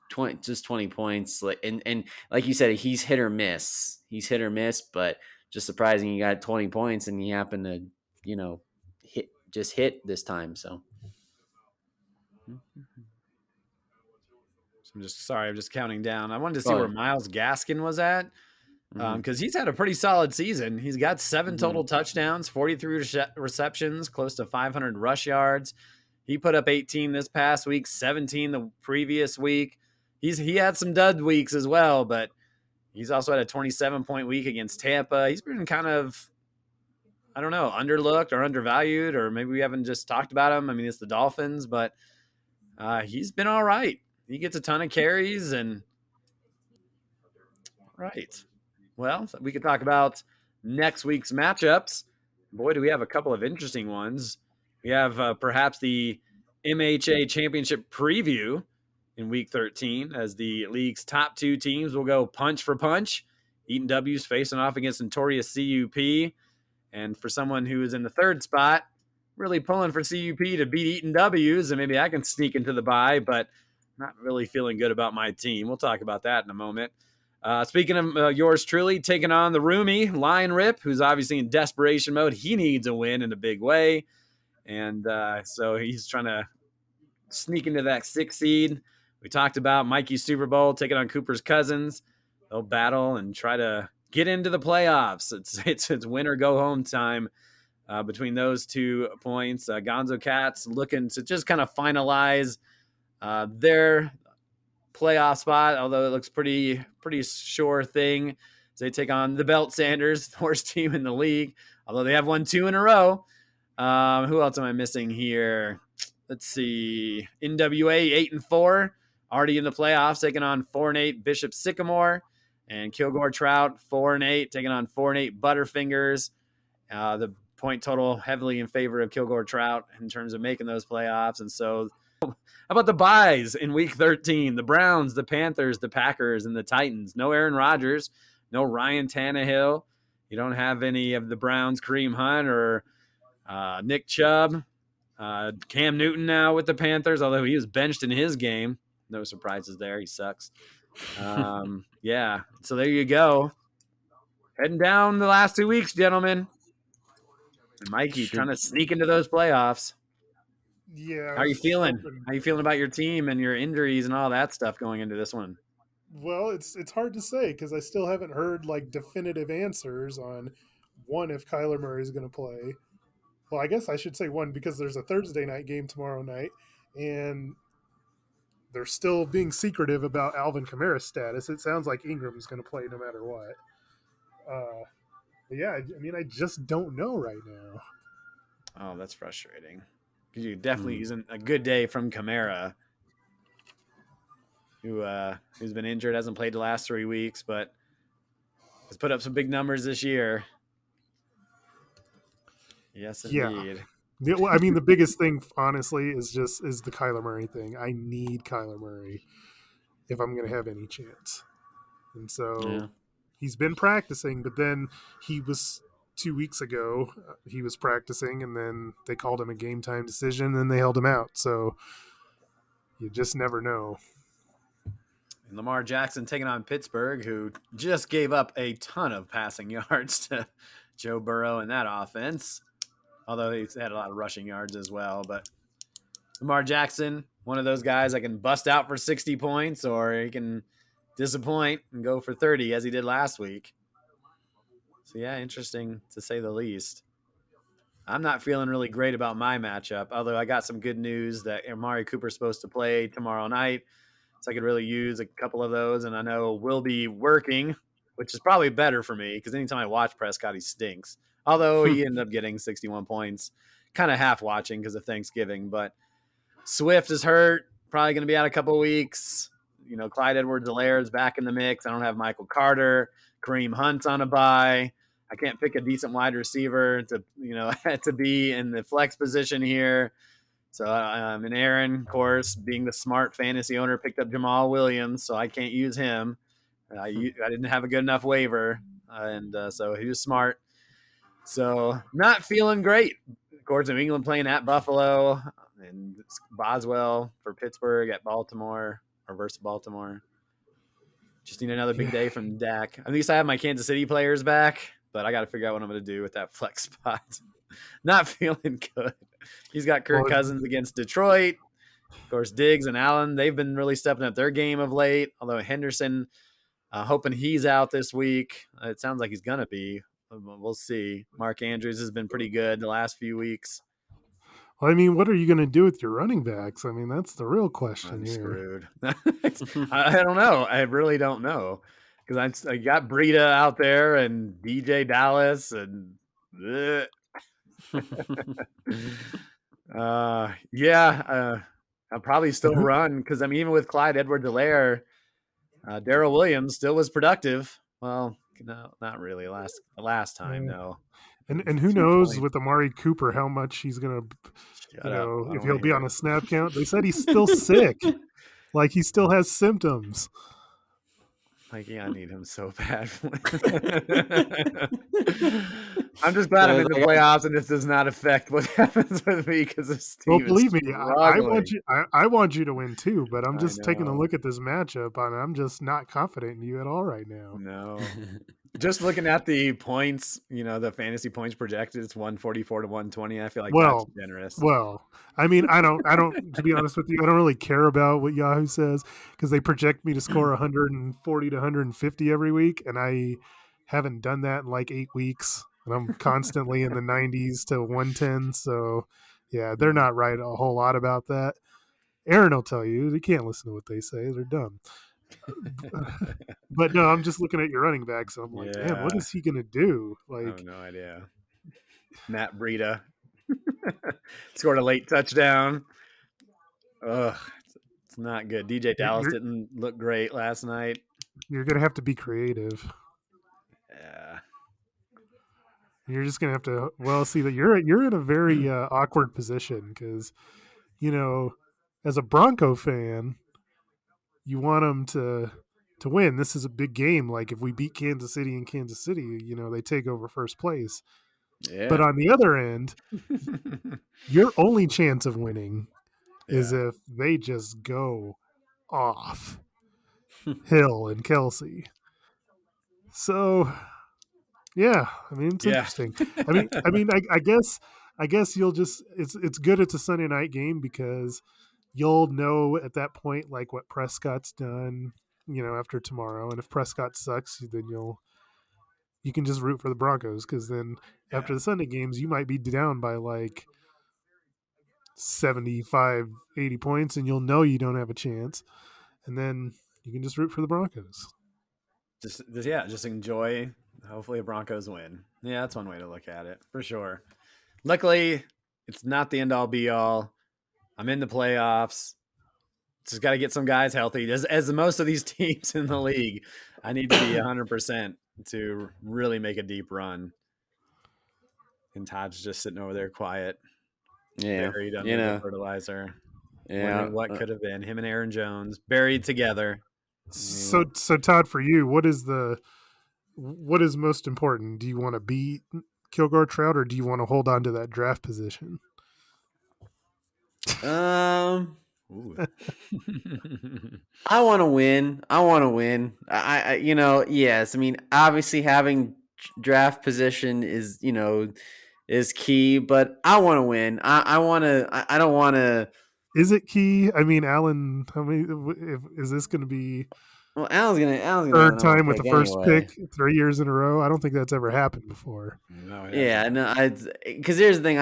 20 points, and like you said, he's hit or miss. He's hit or miss, but just surprising he got 20 points and he happened to, hit this time. So I'm just counting down. I wanted to see where Myles Gaskin was at, because he's had a pretty solid season. He's got 7 total touchdowns, 43 receptions, close to 500 rush yards. He put up 18 this past week, 17 the previous week. He had some dud weeks as well, but he's also had a 27-point week against Tampa. He's been kind of, I don't know, underlooked or undervalued, or maybe we haven't just talked about him. I mean, it's the Dolphins, but he's been all right. He gets a ton of carries, and right. Well, we could talk about next week's matchups. Boy, do we have a couple of interesting ones. We have perhaps the MHA Championship preview in Week 13, as the league's top 2 teams will go punch for punch. Eaton W's facing off against notorious CUP. And for someone who is in the 3rd spot, really pulling for CUP to beat Eaton W's, and maybe I can sneak into the bye, but not really feeling good about my team. We'll talk about that in a moment. Speaking of yours truly, taking on the roomie, Lion Rip, who's obviously in desperation mode. He needs a win in a big way. And so he's trying to sneak into that 6th seed. We talked about Mikey's Super Bowl, taking on Cooper's Cousins. They'll battle and try to get into the playoffs. It's win or go home time between those 2 points. Gonzo Cats looking to just kind of finalize their playoff spot, although it looks pretty sure thing, as they take on the Belt Sanders, the worst team in the league, although they have won 2 in a row. Who else am I missing here? Let's see. NWA 8-4, already in the playoffs, taking on 4-8 Bishop Sycamore, and Kilgore Trout 4-8, taking on 4-8 Butterfingers. The point total heavily in favor of Kilgore Trout in terms of making those playoffs. And so, how about the buys in Week 13? The Browns, the Panthers, the Packers, and the Titans. No Aaron Rodgers, no Ryan Tannehill. You don't have any of the Browns, Kareem Hunt or Nick Chubb. Cam Newton now with the Panthers, although he was benched in his game. No surprises there. He sucks. Yeah, so there you go. Heading down the last 2 weeks, gentlemen. And Mikey trying to sneak into those playoffs. Yeah. How are you feeling? How are you feeling about your team and your injuries and all that stuff going into this one? Well, it's hard to say because I still haven't heard like definitive answers on one if Kyler Murray is going to play. Well, I guess I should say one because there's a Thursday night game tomorrow night, and they're still being secretive about Alvin Kamara's status. It sounds like Ingram's going to play no matter what. But yeah, I mean, I just don't know right now. Oh, that's frustrating. Because you definitely using a good day from Kamara, who's been injured, hasn't played the last 3 weeks, but has put up some big numbers this year. Yes, indeed. Yeah. Well, I mean, the biggest thing, honestly, is the Kyler Murray thing. I need Kyler Murray if I'm going to have any chance. And so he's been practicing, but then he was 2 weeks ago, he was practicing, and then they called him a game time decision, and they held him out. So you just never know. And Lamar Jackson taking on Pittsburgh, who just gave up a ton of passing yards to Joe Burrow in that offense, although he's had a lot of rushing yards as well. But Lamar Jackson, one of those guys that can bust out for 60 points, or he can disappoint and go for 30 as he did last week. So yeah, interesting to say the least. I'm not feeling really great about my matchup, although I got some good news that Amari Cooper's supposed to play tomorrow night. So I could really use a couple of those, and I know we'll be working, which is probably better for me because anytime I watch Prescott, he stinks. Although he ended up getting 61 points, kind of half watching because of Thanksgiving. But Swift is hurt, probably going to be out a couple of weeks. You know, Clyde Edwards-Helaire is back in the mix. I don't have Michael Carter. Kareem Hunt's on a bye. I can't pick a decent wide receiver to to be in the flex position here. So and Aaron, of course, being the smart fantasy owner, picked up Jamal Williams, so I can't use him. I didn't have a good enough waiver, and so he was smart. So not feeling great. Of course, New England playing at Buffalo, and Boswell for Pittsburgh at Baltimore, or versus Baltimore. Just need another big day from Dak. At least I have my Kansas City players back, but I got to figure out what I'm going to do with that flex spot. Not feeling good. He's got Kirk Cousins against Detroit. Of course, Diggs and Allen, they've been really stepping up their game of late. Although Henderson, hoping he's out this week. It sounds like he's going to be. We'll see. Mark Andrews has been pretty good the last few weeks. Well, I mean, what are you going to do with your running backs? I mean, that's the real question I'm here. Screwed. I don't know. I really don't know. Because I got Breida out there and DJ Dallas and I'll probably still run because even with Clyde Edwards-Helaire, Darrell Williams still was productive. Well, no, not really. Last time, no. And who knows with Amari Cooper how much he's gonna, if he'll be on a snap count. They said he's still sick, like he still has symptoms. Like, yeah, I need him so bad. I'm just glad I'm in the playoffs and this does not affect what happens with me because this team. Well, believe me, I want you to win too, but I'm just taking a look at this matchup and I'm just not confident in you at all right now. No. Just looking at the points, the fantasy points projected, it's 144 to 120. I feel like that's generous. Well, I mean, I don't, to be honest with you, I don't really care about what Yahoo says because they project me to score 140 to 150 every week. And I haven't done that in like 8 weeks. And I'm constantly in the 90s to 110. So yeah, they're not right a whole lot about that. Aaron will tell you, they can't listen to what they say. They're dumb. But no, I'm just looking at your running back, so I'm like, man, what is he gonna do? Like, I have no idea. Matt Breida scored a late touchdown. Ugh, it's not good. DJ Dallas didn't look great last night. You're gonna have to be creative. Yeah, you're just gonna have to. Well, see that you're in a very awkward position because, as a Bronco fan, you want them to win. This is a big game. Like if we beat Kansas City in Kansas City, they take over first place. Yeah. But on the other end, your only chance of winning is if they just go off Hill and Kelsey. So, yeah, I mean it's interesting. I guess you'll just it's good it's a Sunday night game because you'll know at that point like what Prescott's done after tomorrow. And if Prescott sucks, then you can just root for the Broncos, because then after the Sunday games, you might be down by like 75, 80 points, and you'll know you don't have a chance. And then you can just root for the Broncos. Just enjoy. Hopefully, the Broncos win. Yeah, that's one way to look at it for sure. Luckily, it's not the end all be all. I'm in the playoffs. Just got to get some guys healthy. As most of these teams in the league, I need to be 100% to really make a deep run. And Todd's just sitting over there quiet, buried under the fertilizer. Wondering what could have been. Him and Aaron Jones buried together. So Todd, for you, what is most important? Do you want to beat Kilgore Trout, or do you want to hold on to that draft position? I want to win. Yes. I mean, obviously having draft position is key, but I want to win. I don't want to. Is it key? I mean, Alan, is this going to be Alan's gonna third time with the first anyway. pick 3 years in a row? I don't think that's ever happened before. No, because here's the thing,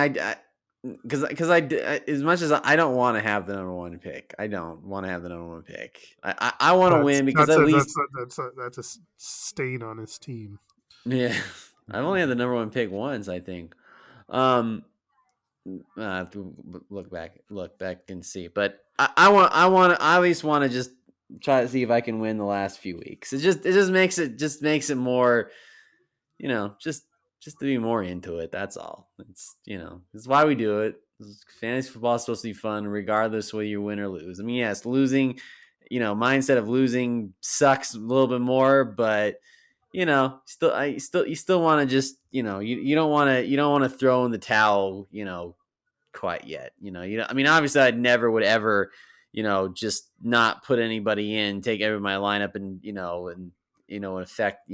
because as much as I don't want to have the number one pick, I don't want to have the number one pick. I want to win because at least that's a stain on his team. Yeah, I've only had the number one pick once, I think. I have to look back and see, but I at least want to just try to see if I can win the last few weeks. It just makes it more, just to be more into it. That's all. It's why we do it. Fantasy football is supposed to be fun, regardless whether you win or lose. I mean, yes, losing, mindset of losing sucks a little bit more, but you still want to just, you don't want to throw in the towel, quite yet. I mean, obviously I'd never would ever, just not put anybody in, take every my lineup and, affect,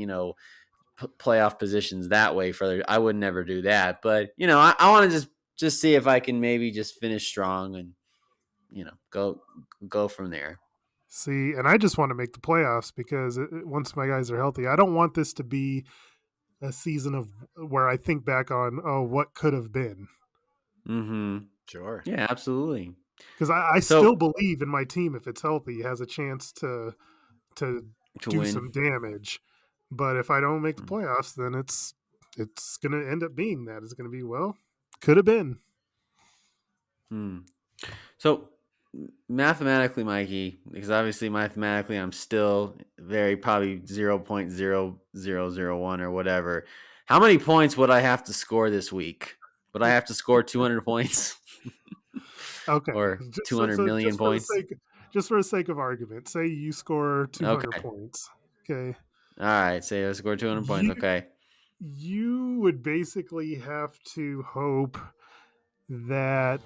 playoff positions that way further. I would never do that, but I want to just see if I can maybe just finish strong and, go from there. See, and I just want to make the playoffs because once my guys are healthy, I don't want this to be a season of where I think back on, what could have been. Mm-hmm. Sure. Yeah, absolutely. Because I still believe in my team, if it's healthy, has a chance to do win. some damage. But if I don't make the playoffs, then it's going to end up being that. It's going to be, could have been. So mathematically, Mikey, because obviously mathematically I'm still probably 0.0001 or whatever. How many points would I have to score this week? Would I have to score 200 points? Okay. Or 200 million points? Just for the sake of argument, say you score 200 points. Okay. All right. Say I score 200 points. Okay. You would basically have to hope that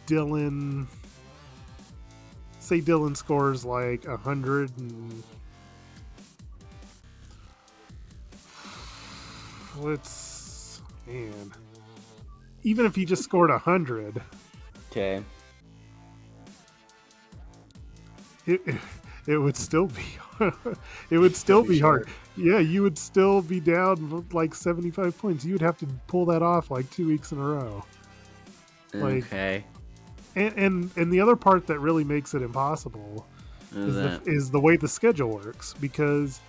Dylan scores like 100 and even if he just scored 100, okay, it would still be hard. Yeah, you would still be down like 75 points. You would have to pull that off like 2 weeks in a row. Okay. And the other part that really makes it impossible is the way the schedule works, because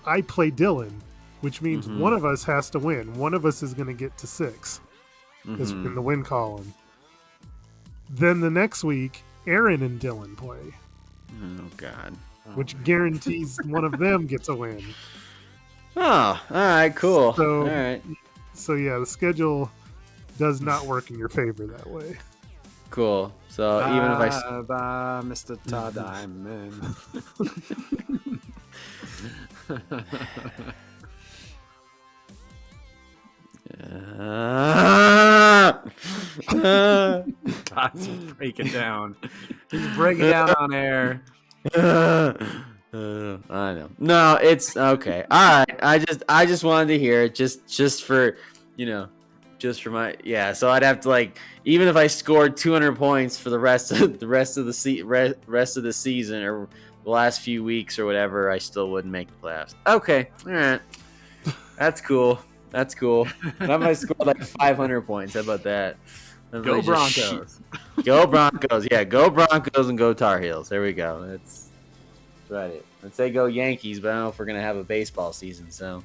I play Dylan, which means one of us has to win. One of us is going to get to 6 in the win column. Then the next week, Aaron and Dylan play. Oh, God. Which guarantees one of them gets a win. Oh, all right, cool. So, all right. So yeah, the schedule does not work in your favor that way. Cool. So even if Mr. Todd, I'm in. Todd's breaking down. He's breaking down on air. I know. No, it's okay. All right. I just wanted to hear it just for, just for my, so I'd have to, even if I scored 200 points for the rest of the season, or the last few weeks or whatever, I still wouldn't make the playoffs. Okay, all right, that's cool. That's cool. I might score like 500 points. How about that? Go Broncos. Go Broncos. Yeah, go Broncos and go Tar Heels. There we go. That's right. I'd say go Yankees, but I don't know if we're gonna have a baseball season. So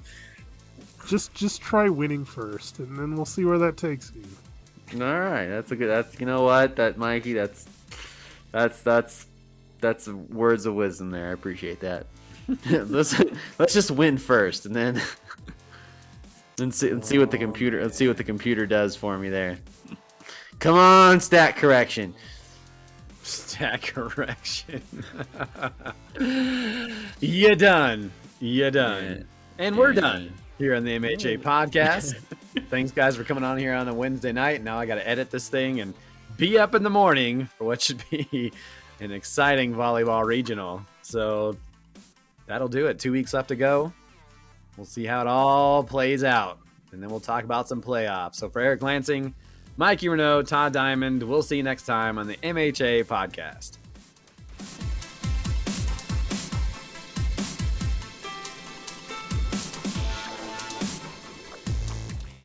Just try winning first, and then we'll see where that takes you. all right, that's a good. That's you know what that Mikey. That's words of wisdom there. I appreciate that. let's just win first, and then see what the computer does for me there. Come on, stat correction. Stat correction. You done. Yeah. And we're done here on the MHA podcast. Thanks, guys, for coming on here on a Wednesday night. Now I got to edit this thing and be up in the morning for what should be an exciting volleyball regional. So that'll do it. 2 weeks left to go. We'll see how it all plays out. And then we'll talk about some playoffs. So for Eric Lansing, Mikey Renault, Todd Diamond, we'll see you next time on the MHA podcast.